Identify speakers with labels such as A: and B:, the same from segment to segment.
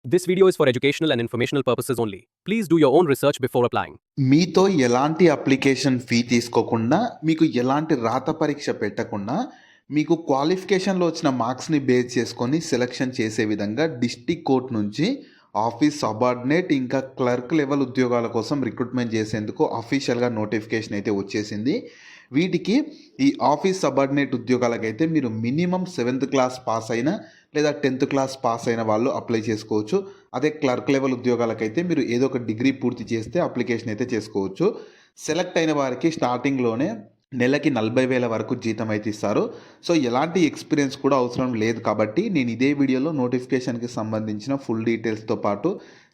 A: This video is for educational and informational purposes only. Please do your own research before applying.
B: మీతో ఎలాంటి application fee తీసుకోకుండా, మీకు ఎలాంటి రాత పరీక్ష పెట్టకుండా, మీకు క్వాలిఫికేషన్‌లో వచ్చిన మార్క్స్‌ని బేస్ చేసుకొని సెలక్షన్ చేసే విధంగా డిస్ట్రిక్ట్ కోర్ట్ నుంచి ఆఫీస్ సబార్డినేట్ ఇంకా క్లర్క్ లెవెల్ ఉద్యోగాల కోసం రిక్రూట్మెంట్ చేసేందుకు అఫీషియల్‌గా నోటిఫికేషన్ అయితే వచ్చేసింది. వీటికి ఈ ఆఫీస్ సబార్డినేట్ ఉద్యోగాలకైతే మీరు మినిమమ్ 7th క్లాస్ పాస్ అయినా లేదా 10th క్లాస్ పాస్ అయిన వాళ్ళు అప్లై చేసుకోవచ్చు. అదే క్లర్క్ లెవెల్ ఉద్యోగాలకైతే మీరు ఏదో ఒక డిగ్రీ పూర్తి చేస్తే అప్లికేషన్ అయితే చేసుకోవచ్చు. సెలెక్ట్ అయిన వారికి స్టార్టింగ్‌లోనే నెలకి 40,000 వరకు జీతం అయితే ఇస్తారు. సో ఎలాంటి ఎక్స్పీరియన్స్ కూడా అవసరం లేదు కాబట్టి నేను ఇదే వీడియోలో నోటిఫికేషన్కి సంబంధించిన ఫుల్ డీటెయిల్స్తో పాటు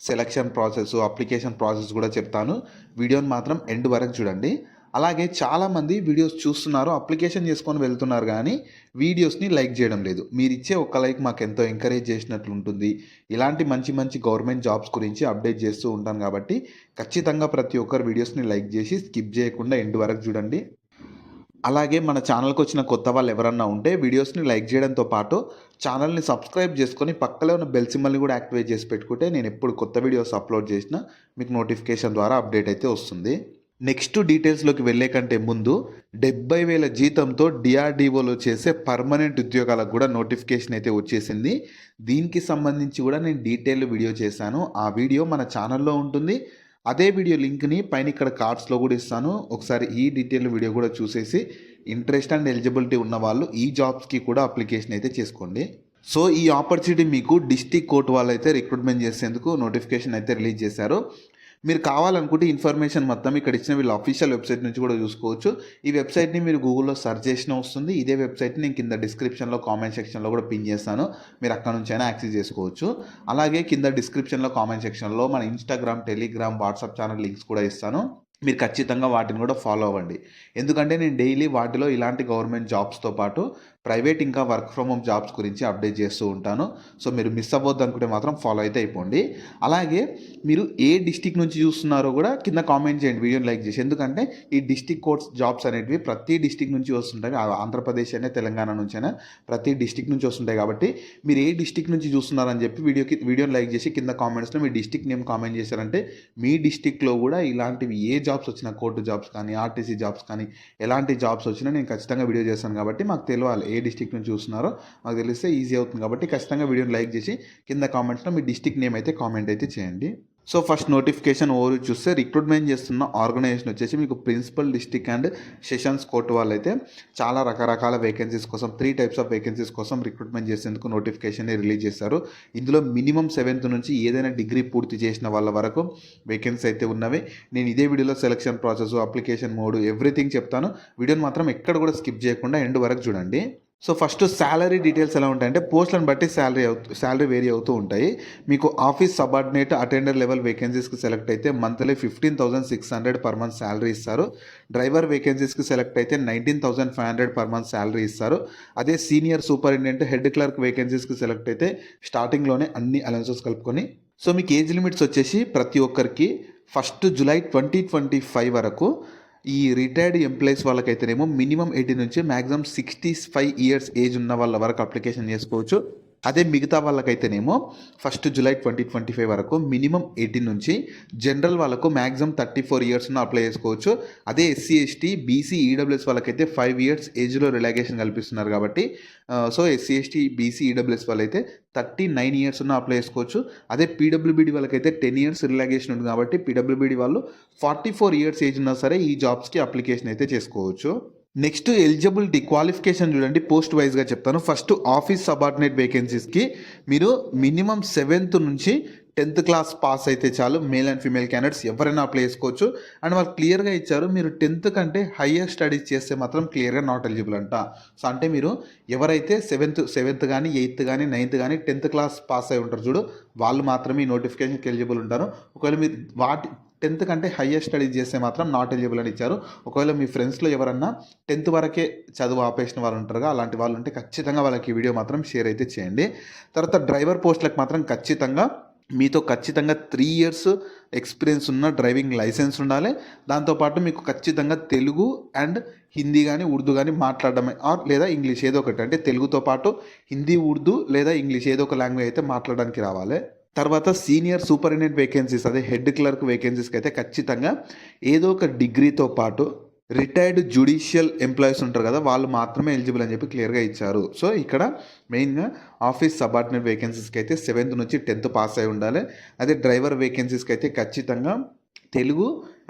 B: సెలక్షన్ ప్రాసెస్, అప్లికేషన్ ప్రాసెస్ కూడా చెప్తాను. వీడియోని మాత్రం ఎండ్ వరకు చూడండి. అలాగే చాలామంది వీడియోస్ చూస్తున్నారు, అప్లికేషన్ చేసుకొని వెళ్తున్నారు కానీ వీడియోస్ని లైక్ చేయడం లేదు. మీరు ఇచ్చే ఒక్క లైక్ మాకు ఎంతో ఎంకరేజ్ చేసినట్లు ఉంటుంది. ఇలాంటి మంచి మంచి గవర్నమెంట్ జాబ్స్ గురించి అప్డేట్ చేస్తూ ఉంటాను కాబట్టి ఖచ్చితంగా ప్రతి ఒక్కరు వీడియోస్ని లైక్ చేసి స్కిప్ చేయకుండా ఎండ్ వరకు చూడండి. అలాగే మన ఛానల్కి వచ్చిన కొత్త వాళ్ళు ఎవరన్నా ఉంటే వీడియోస్ని లైక్ చేయడంతో పాటు ఛానల్ని సబ్స్క్రైబ్ చేసుకొని పక్కలో ఉన్న బెల్ సింబల్ని కూడా యాక్టివేట్ చేసి పెట్టుకుంటే నేను ఎప్పుడు కొత్త వీడియోస్ అప్లోడ్ చేసినా మీకు నోటిఫికేషన్ ద్వారా అప్డేట్ అయితే వస్తుంది. నెక్స్ట్ డీటెయిల్స్లోకి వెళ్ళే కంటే ముందు 70,000 జీతంతో డిఆర్డిఓలో చేసే పర్మనెంట్ ఉద్యోగాలకు కూడా నోటిఫికేషన్ అయితే వచ్చేసింది. దీనికి సంబంధించి కూడా నేను డీటెయిల్ వీడియో చేశాను. ఆ వీడియో మన ఛానల్లో ఉంటుంది. అదే వీడియో లింక్ని పైన ఇక్కడ కార్డ్స్లో కూడా ఇస్తాను. ఒకసారి ఈ డీటెయిల్ వీడియో కూడా చూసేసి ఇంట్రెస్ట్ అండ్ ఎలిజిబిలిటీ ఉన్న వాళ్ళు ఈ జాబ్స్కి కూడా అప్లికేషన్ అయితే చేసుకోండి. సో ఈ ఆపర్చునిటీ మీకు డిస్ట్రిక్ట్ కోర్ట్ వాళ్ళు అయితే రిక్రూట్మెంట్ చేసేందుకు నోటిఫికేషన్ అయితే రిలీజ్ చేశారు. మీరు కావాలనుకుంటే ఇన్ఫర్మేషన్ మొత్తం ఇక్కడ ఇచ్చిన వీళ్ళ అఫీషియల్ వెబ్సైట్ నుంచి కూడా చూసుకోవచ్చు. ఈ వెబ్సైట్ని మీరు గూగుల్లో సెర్చ్ చేసినా వస్తుంది. ఇదే వెబ్సైట్ని నేను కింద డిస్క్రిప్షన్లో కామెంట్ సెక్షన్లో కూడా పిన్ చేస్తాను. మీరు అక్కడ నుంచి అయినా యాక్సెస్ చేసుకోవచ్చు. అలాగే కింద డిస్క్రిప్షన్లో కామెంట్ సెక్షన్లో మన Instagram, Telegram, WhatsApp channel links కూడా ఇస్తాను. మీరు ఖచ్చితంగా వాటిని కూడా ఫాలో అవ్వండి. ఎందుకంటే నేను డైలీ వాటిలో ఇలాంటి గవర్నమెంట్ జాబ్స్తో పాటు ప్రైవేట్ ఇంకా వర్క్ ఫ్రమ్ హోమ్ జాబ్స్ గురించి అప్డేట్ చేస్తూ ఉంటాను. సో మీరు మిస్ అవ్వద్దు అనుకుంటే మాత్రం ఫాలో అయితే అయిపోండి. అలాగే మీరు ఏ డిస్టిక్ నుంచి చూస్తున్నారో కూడా కింద కామెంట్ చేయండి, వీడియోని లైక్ చేసి. ఎందుకంటే ఈ డిస్టిక్ కోర్ట్స్ జాబ్స్ అనేటివి ప్రతి డిస్టిక్ నుంచి వస్తుంటాయి. ఆంధ్రప్రదేశ్ అయినా తెలంగాణ నుంచి అయినా ప్రతి డిస్టిక్ నుంచి వస్తుంటాయి. కాబట్టి మీరు ఏ డిస్టిక్ నుంచి చూస్తున్నారని చెప్పి వీడియోని లైక్ చేసి కింద కామెంట్స్లో మీ డిస్టిక్ నేమ్ కామెంట్ చేశారంటే మీ డిస్టిక్లో కూడా ఇలాంటివి ఏ జాబ్స్ వచ్చినా, కోర్టు జాబ్స్ కానీ, ఆర్టీసీ జాబ్స్ కానీ, ఎలాంటి జాబ్స్ వచ్చినా నేను ఖచ్చితంగా వీడియో చేస్తాను. కాబట్టి మాకు తెలియాలి ఏ డిస్టిక్ నుంచి చూస్తున్నారో మాకు తెలిస్తే ఈజీ అవుతుంది. కాబట్టి ఖచ్చితంగా వీడియోని లైక్ చేసి కింద కామెంట్స్లో మీ డిస్టిక్ నేమ్ అయితే కామెంట్ అయితే చేయండి. సో ఫస్ట్ నోటిఫికేషన్ ఓవర్ చూస్తే రిక్రూట్మెంట్ చేస్తున్న ఆర్గనైజేషన్ వచ్చేసి మీకు principal district and sessions court వాళ్ళు అయితే చాలా రకరకాల వేకెన్సీస్ కోసం 3 టైప్స్ ఆఫ్ వేకెన్సీస్ కోసం రిక్రూట్మెంట్ చేసేందుకు నోటిఫికేషన్ రిలీజ్ చేశారు. ఇందులో మినిమం 7th నుంచి ఏదైనా డిగ్రీ పూర్తి చేసిన వాళ్ళ వరకు వేకెన్సీ అయితే ఉన్నవి. నేను ఇదే వీడియోలో selection process, application mode, everything చెప్తాను. వీడియోని మాత్రం ఎక్కడ కూడా స్కిప్ చేయకుండా ఎండ్ వరకు చూడండి. సో ఫస్ట్ శాలరీ డీటెయిల్స్ ఎలా ఉంటాయంటే పోస్టులను బట్టి శాలరీ వేరీ అవుతూ ఉంటాయి. మీకు ఆఫీస్ సబార్డినేట్, అటెండర్ లెవెల్ వేకెన్సీస్కి సెలెక్ట్ అయితే మంత్లీ 15,600 పర్ మంత్ శాలరీ ఇస్తారు. డ్రైవర్ వేకెన్సీస్కి సెలెక్ట్ అయితే 19,500 పర్ మంత్ శాలరీ ఇస్తారు. అదే సీనియర్ సూపరింటెండెంట్, హెడ్ క్లర్క్ వేకెన్సీస్కి సెలెక్ట్ అయితే స్టార్టింగ్లోనే అన్ని అలవెన్సెస్ కలుపుకొని. సో మీకు ఏజ్ లిమిట్స్ వచ్చేసి ప్రతి ఒక్కరికి 1 జూలై 2025 వరకు. ఈ రిటైర్డ్ ఎంప్లాయీస్ వాళ్ళకైతేనేమో మినిమం 18 నుంచి మ్యాక్సిమం 65 ఇయర్స్ ఏజ్ ఉన్న వాళ్ళ వరకు అప్లికేషన్ చేసుకోవచ్చు. అదే మిగతా వాళ్ళకైతేనేమో 1 జూలై 2025 వరకు మినిమం 18 నుంచి, జనరల్ వాళ్ళకు మ్యాక్సిమం 34 ఇయర్స్ ఉన్న అప్లై చేసుకోవచ్చు. అదే ఎస్సీ, ఎస్టీ, బీసీ, ఈడబ్ల్యూఎస్ వాళ్ళకైతే 5 ఇయర్స్ ఏజ్లో రిలాక్సేషన్ కల్పిస్తున్నారు కాబట్టి so SC, ST, BC, EWS వాళ్ళైతే 39 ఇయర్స్ ఉన్న అప్లై చేసుకోవచ్చు. అదే పీడబ్ల్యూబీడీ వాళ్ళకైతే 10 ఇయర్స్ రిలాక్సేషన్ ఉంది కాబట్టి పీడబ్ల్యూబీడీ వాళ్ళు 44 ఇయర్స్ ఏజ్ ఉన్నా సరే ఈ జాబ్స్కి అప్లికేషన్ అయితే చేసుకోవచ్చు. నెక్స్ట్ ఎలిజిబిలిటీ క్వాలిఫికేషన్ చూడండి, పోస్ట్ వైజ్గా చెప్తాను. ఫస్ట్ ఆఫీస్ సబార్డినేట్ వేకెన్సీస్కి మీరు మినిమం 7th నుంచి 10th క్లాస్ పాస్ అయితే చాలు. మేల్ అండ్ ఫీమేల్ క్యాండిడేట్స్ ఎవరైనా అప్లై చేసుకోవచ్చు. అండ్ వాళ్ళు క్లియర్గా ఇచ్చారు, మీరు 10th కంటే హయ్యర్ స్టడీస్ చేస్తే మాత్రం క్లియర్గా నాట్ ఎలిజిబుల్ అంట. సో అంటే మీరు ఎవరైతే 7th కానీ 8th కానీ 9th కానీ 10th క్లాస్ పాస్ అయి ఉంటారు చూడు, వాళ్ళు మాత్రమే ఈ నోటిఫికేషన్కి ఎలిజిబుల్ ఉంటారు. ఒకవేళ మీరు 10th కంటే హయ్యర్ స్టడీస్ చేస్తే మాత్రం నాట్ ఎలిజిబుల్ అని ఇచ్చారు. ఒకవేళ మీ ఫ్రెండ్స్లో ఎవరన్నా 10th వరకే చదువు ఆపేసిన వాళ్ళు ఉంటారుగా, అలాంటి వాళ్ళు ఉంటే ఖచ్చితంగా వాళ్ళకి ఈ వీడియో మాత్రం షేర్ అయితే చేయండి. తర్వాత డ్రైవర్ పోస్టులకు మాత్రం మీతో ఖచ్చితంగా 3 ఇయర్స్ ఎక్స్పీరియన్స్ ఉన్న డ్రైవింగ్ లైసెన్స్ ఉండాలి. దాంతోపాటు మీకు ఖచ్చితంగా తెలుగు అండ్ హిందీ కానీ, ఉర్దూ కానీ మాట్లాడడమే లేదా ఇంగ్లీష్ ఏదో ఒకటి, అంటే తెలుగుతో పాటు హిందీ, ఉర్దూ లేదా ఇంగ్లీష్ ఏదో ఒక లాంగ్వేజ్ అయితే మాట్లాడడానికి రావాలి. తర్వాత సీనియర్ సూపరింటెండెంట్ వేకెన్సీస్ అదే హెడ్ క్లర్క్ వేకెన్సీస్కి అయితే ఖచ్చితంగా ఏదో ఒక డిగ్రీతో పాటు రిటైర్డ్ జ్యుడిషియల్ ఎంప్లాయీస్ ఉంటారు కదా, వాళ్ళు మాత్రమే ఎలిజిబుల్ అని చెప్పి క్లియర్గా ఇచ్చారు. సో ఇక్కడ మెయిన్గా ఆఫీస్ సబార్డినేట్ వేకెన్సీస్కి అయితే 7th నుంచి 10th పాస్ అయి ఉండాలి. అదే డ్రైవర్ వేకెన్సీస్కి అయితే ఖచ్చితంగా తెలుగు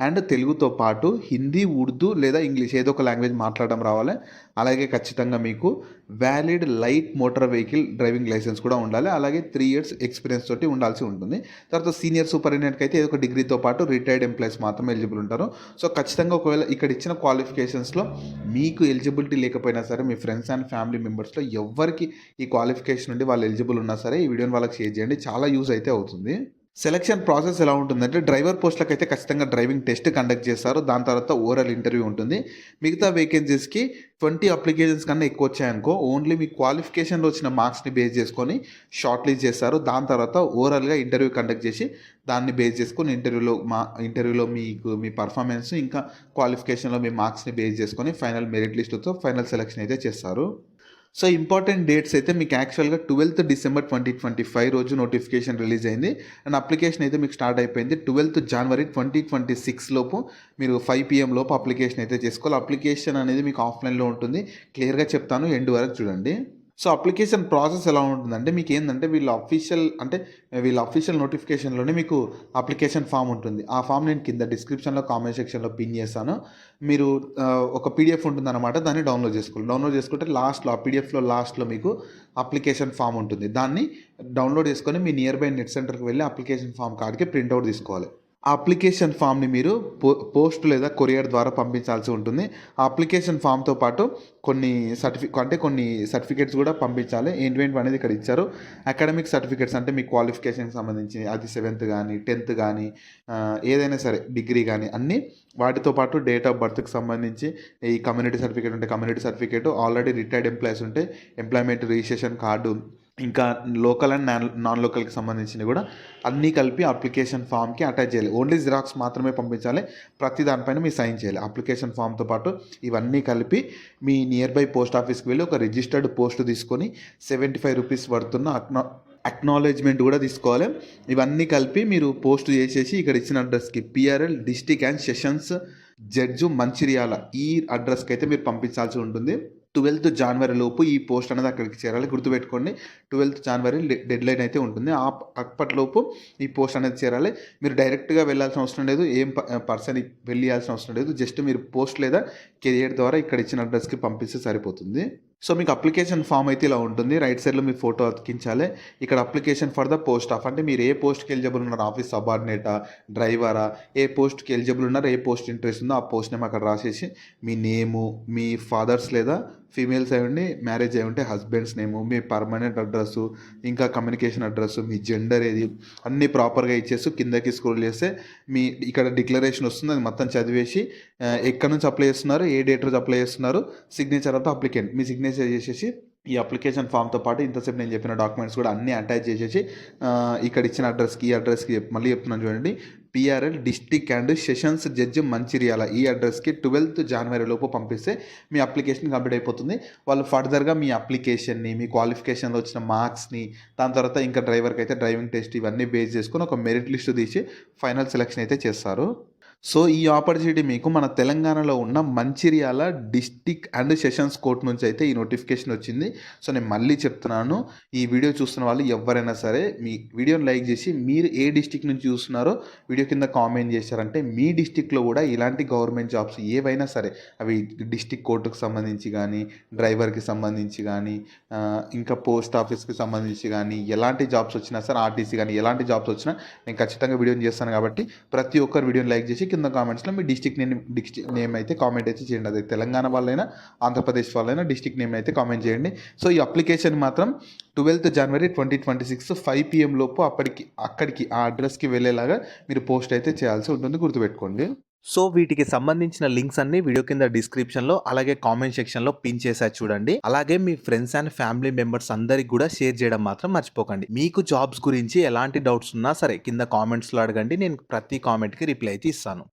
B: అండ్ తెలుగుతో పాటు హిందీ, ఉర్దూ లేదా ఇంగ్లీష్ ఏదో ఒక లాంగ్వేజ్ మాట్లాడడం రావాలి. అలాగే ఖచ్చితంగా మీకు valid light motor vehicle driving licence కూడా ఉండాలి. అలాగే 3 years ఎక్స్పీరియన్స్ తోటి ఉండాల్సి ఉంటుంది. తర్వాత సీనియర్ సూపరింటెండెంట్కి అయితే ఏదో ఒక డిగ్రీతో పాటు రిటైర్డ్ ఎంప్లాయీస్ మాత్రమే ఎలిజిబుల్ ఉంటారు. సో ఖచ్చితంగా ఒకవేళ ఇక్కడ ఇచ్చిన క్వాలిఫికేషన్స్లో మీకు ఎలిజిబిలిటీ లేకపోయినా సరే మీ ఫ్రెండ్స్ అండ్ ఫ్యామిలీ మెంబర్స్లో ఎవరికి ఈ క్వాలిఫికేషన్ నుండి వాళ్ళు ఎలిజిబుల్ ఉన్నా సరే ఈ వీడియోని వాళ్ళకి షేర్ చేయండి, చాలా యూజ్ అయితే అవుతుంది. సెలక్షన్ ప్రాసెస్ ఎలా ఉంటుందంటే డ్రైవర్ పోస్టులకు అయితే ఖచ్చితంగా డ్రైవింగ్ టెస్ట్ కండక్ట్ చేస్తారు. దాని తర్వాత ఓరల్ ఇంటర్వ్యూ ఉంటుంది. మిగతా వేకెన్సీస్కి 20 అప్లికేషన్స్ కన్నా ఎక్కువ వచ్చాయనుకో ఓన్లీ మీ క్వాలిఫికేషన్లో వచ్చిన మార్క్స్ని బేస్ చేసుకొని షార్ట్ లిస్ట్ చేస్తారు. దాని తర్వాత ఓరల్గా ఇంటర్వ్యూ కండక్ట్ చేసి దాన్ని బేస్ చేసుకొని ఇంటర్వ్యూలో మీకు మీ పర్ఫార్మెన్స్ ఇంకా క్వాలిఫికేషన్లో మీ మార్క్స్ని బేస్ చేసుకొని ఫైనల్ మెరిట్ లిస్టుతో ఫైనల్ సెలక్షన్ అయితే చేస్తారు. సో ఇంపార్టెంట్ డేట్స్ అయితే మీకు యాక్చువల్గా 12th December 2025 రోజు నోటిఫికేషన్ రిలీజ్ అయింది. అండ్ అప్లికేషన్ అయితే మీకు స్టార్ట్ అయిపోయింది. 12th January 2026 లోపు మీరు 5 PM లోపు అప్లికేషన్ అయితే చేసుకోవాలి. అప్లికేషన్ అనేది మీకు ఆఫ్లైన్లో ఉంటుంది. క్లియర్గా చెప్తాను, ఎండ్ వరకు చూడండి. సో అప్లికేషన్ ప్రాసెస్ ఎలా ఉంటుందంటే మీకు ఏంటంటే వీళ్ళ అఫీషియల్ నోటిఫికేషన్లోనే మీకు అప్లికేషన్ ఫామ్ ఉంటుంది. ఆ ఫామ్ నేను కింద డిస్క్రిప్షన్లో కామెంట్ సెక్షన్లో పిన్ చేస్తాను. మీరు ఒక పీడిఎఫ్ ఉంటుందన్నమాట, దాన్ని డౌన్లోడ్ చేసుకోవాలి. డౌన్లోడ్ చేసుకుంటే లాస్ట్లో ఆ పీడిఎఫ్లో లాస్ట్లో మీకు అప్లికేషన్ ఫామ్ ఉంటుంది. దాన్ని డౌన్లోడ్ చేసుకొని మీ నియర్ బై నెట్ సెంటర్కి వెళ్ళి అప్లికేషన్ ఫామ్ కార్డ్కి ప్రింట్అవుట్ తీసుకోవాలి. ఆ అప్లికేషన్ ఫామ్ని మీరు పోస్ట్ లేదా కొరియర్ ద్వారా పంపించాల్సి ఉంటుంది. ఆ అప్లికేషన్ ఫామ్తో పాటు కొన్ని సర్టిఫికేట్స్ కూడా పంపించాలి. ఏంటివేంటి అనేది ఇక్కడ ఇచ్చారు. అకాడమిక్ సర్టిఫికేట్స్ అంటే మీ క్వాలిఫికేషన్కి సంబంధించి అది 7th కానీ 10th కానీ ఏదైనా సరే డిగ్రీ కానీ అన్నీ, వాటితో పాటు డేట్ ఆఫ్ బర్త్కి సంబంధించి ఈ కమ్యూనిటీ సర్టిఫికేట్ ఉంటే community certificate, already retired employees ఉంటే ఎంప్లాయ్మెంట్ రిజిస్ట్రేషన్ కార్డు, ఇంకా లోకల్ అండ్ నాన్ లోకల్కి సంబంధించినవి కూడా అన్నీ కలిపి అప్లికేషన్ ఫామ్కి అటాచ్ చేయాలి. ఓన్లీ జిరాక్స్ మాత్రమే పంపించాలి. ప్రతి దానిపైన మీరు సైన్ చేయాలి. అప్లికేషన్ ఫామ్తో పాటు ఇవన్నీ కలిపి మీ నియర్ బై పోస్ట్ ఆఫీస్కి వెళ్ళి ఒక రిజిస్టర్డ్ పోస్ట్ తీసుకొని 75 రూపీస్ పడుతున్న అక్నాలెడ్జ్మెంట్ కూడా తీసుకోవాలి. ఇవన్నీ కలిపి మీరు పోస్ట్ చేసేసి ఇక్కడ ఇచ్చిన అడ్రస్కి PRL district and sessions judge Mancherial ఈ అడ్రస్కి అయితే మీరు పంపించాల్సి ఉంటుంది. 12th January లోపు ఈ పోస్ట్ అనేది అక్కడికి చేరాలి. గుర్తుపెట్టుకోండి, 12th January డెడ్ లైన్ అయితే ఉంటుంది. అప్పటిలోపు ఈ పోస్ట్ అనేది చేరాలి. మీరు డైరెక్ట్గా వెళ్ళాల్సిన అవసరం లేదు, ఏం పర్సన్ వెళ్ళాల్సిన అవసరం లేదు. జస్ట్ మీరు పోస్ట్ లేదా కెరియర్ ద్వారా ఇక్కడ ఇచ్చిన అడ్రస్కి పంపిస్తే సరిపోతుంది. సో మీకు అప్లికేషన్ ఫామ్ అయితే ఇలా ఉంటుంది. రైట్ సైడ్లో మీ ఫోటో అతికించాలి. ఇక్కడ application for the post of అంటే మీరు ఏ పోస్ట్కి ఎలిజిబుల్ ఉన్నారు, ఆఫీస్ సబార్డినేటా, డ్రైవరా, ఏ పోస్ట్కి ఎలిజిబుల్ ఉన్నారు, ఏ పోస్ట్ ఇంట్రెస్ట్ ఉందో ఆ పోస్ట్ నేమ్ అక్కడ రాసేసి మీ నేము, మీ ఫాదర్స్ లేదా ఫీమేల్స్ అయి ఉండి మ్యారేజ్ అయి ఉంటే హస్బెండ్స్ నేము, మీ పర్మనెంట్ అడ్రస్సు, ఇంకా కమ్యూనికేషన్ అడ్రస్సు, మీ జెండర్ ఏది అన్నీ ప్రాపర్గా ఇచ్చేసి కిందకి స్క్రోల్ చేస్తే మీ ఇక్కడ డిక్లరేషన్ వస్తుంది. అది మొత్తం చదివేసి ఎక్కడి నుంచి అప్లై చేస్తున్నారు, ఏ డేట్ రోజు అప్లై చేస్తున్నారు, signature of the applicant me signature చేసేసి ఈ అప్లికేషన్ ఫామ్తో పాటు ఇంతసేపు నేను చెప్పిన డాక్యుమెంట్స్ కూడా అన్నీ అటాచ్ చేసేసి ఇక్కడ ఇచ్చిన అడ్రస్కి ఈ అడ్రస్కి మళ్ళీ చెప్తున్నాను చూడండి, PRL district and sessions judge Mancherial ఈ అడ్రస్కి 12th January లోపు పంపిస్తే మీ అప్లికేషన్ కంప్లీట్ అయిపోతుంది. వాళ్ళు ఫర్దర్గా మీ అప్లికేషన్ని, మీ క్వాలిఫికేషన్లో వచ్చిన మార్క్స్ని, దాని తర్వాత ఇంకా డ్రైవర్కి అయితే డ్రైవింగ్ టెస్ట్ ఇవన్నీ బేస్ చేసుకొని ఒక మెరిట్ లిస్ట్ తీసి ఫైనల్ సెలక్షన్ అయితే చేస్తారు. సో ఈ ఆపర్చునిటీ మీకు మన తెలంగాణలో ఉన్న Mancherial district and sessions court నుంచి అయితే ఈ నోటిఫికేషన్ వచ్చింది. సో నేను మళ్ళీ చెప్తున్నాను, ఈ వీడియో చూస్తున్న వాళ్ళు ఎవరైనా సరే మీ వీడియోని లైక్ చేసి మీరు ఏ డిస్ట్రిక్ట్ నుంచి చూస్తున్నారో వీడియో కింద కామెంట్ చేశారంటే మీ డిస్ట్రిక్ట్లో కూడా ఇలాంటి గవర్నమెంట్ జాబ్స్ ఏవైనా సరే అవి డిస్ట్రిక్ట్ కోర్టుకు సంబంధించి కానీ, డ్రైవర్కి సంబంధించి కానీ, ఇంకా పోస్ట్ ఆఫీస్కి సంబంధించి కానీ ఎలాంటి జాబ్స్ వచ్చినా సరే, RTC కానీ ఎలాంటి జాబ్స్ వచ్చినా నేను ఖచ్చితంగా వీడియోని చేస్తాను. కాబట్టి ప్రతి ఒక్కరు వీడియోని లైక్ చేసి కింద కామెంట్స్లో మీ డిస్ట్రిక్ట్ నేమ్ అయితే కామెంట్ అయితే చేయండి. అది తెలంగాణ వాళ్ళైనా ఆంధ్రప్రదేశ్ వాళ్ళైనా డిస్ట్రిక్ట్ నేమ్ అయితే కామెంట్ చేయండి. సో ఈ అప్లికేషన్ మాత్రం 12th January 2026 5 PM లోపు అక్కడికి ఆ అడ్రస్కి వెళ్ళేలాగా మీరు పోస్ట్ అయితే చేయాల్సి ఉంటుంది, గుర్తుపెట్టుకోండి.
C: సో వీటికి సంబంధించిన లింక్స్ అన్ని వీడియో కింద డిస్క్రిప్షన్లో అలాగే కామెంట్ సెక్షన్లో పిన్ చేసా చూడండి. అలాగే మీ ఫ్రెండ్స్ అండ్ ఫ్యామిలీ మెంబర్స్ అందరికి కూడా షేర్ చేయడం మాత్రం మర్చిపోకండి. మీకు జాబ్స్ గురించి ఎలాంటి డౌట్స్ ఉన్నా సరే కింద కామెంట్స్లో అడగండి, నేను ప్రతి కామెంట్కి రిప్లై అయితే ఇస్తాను.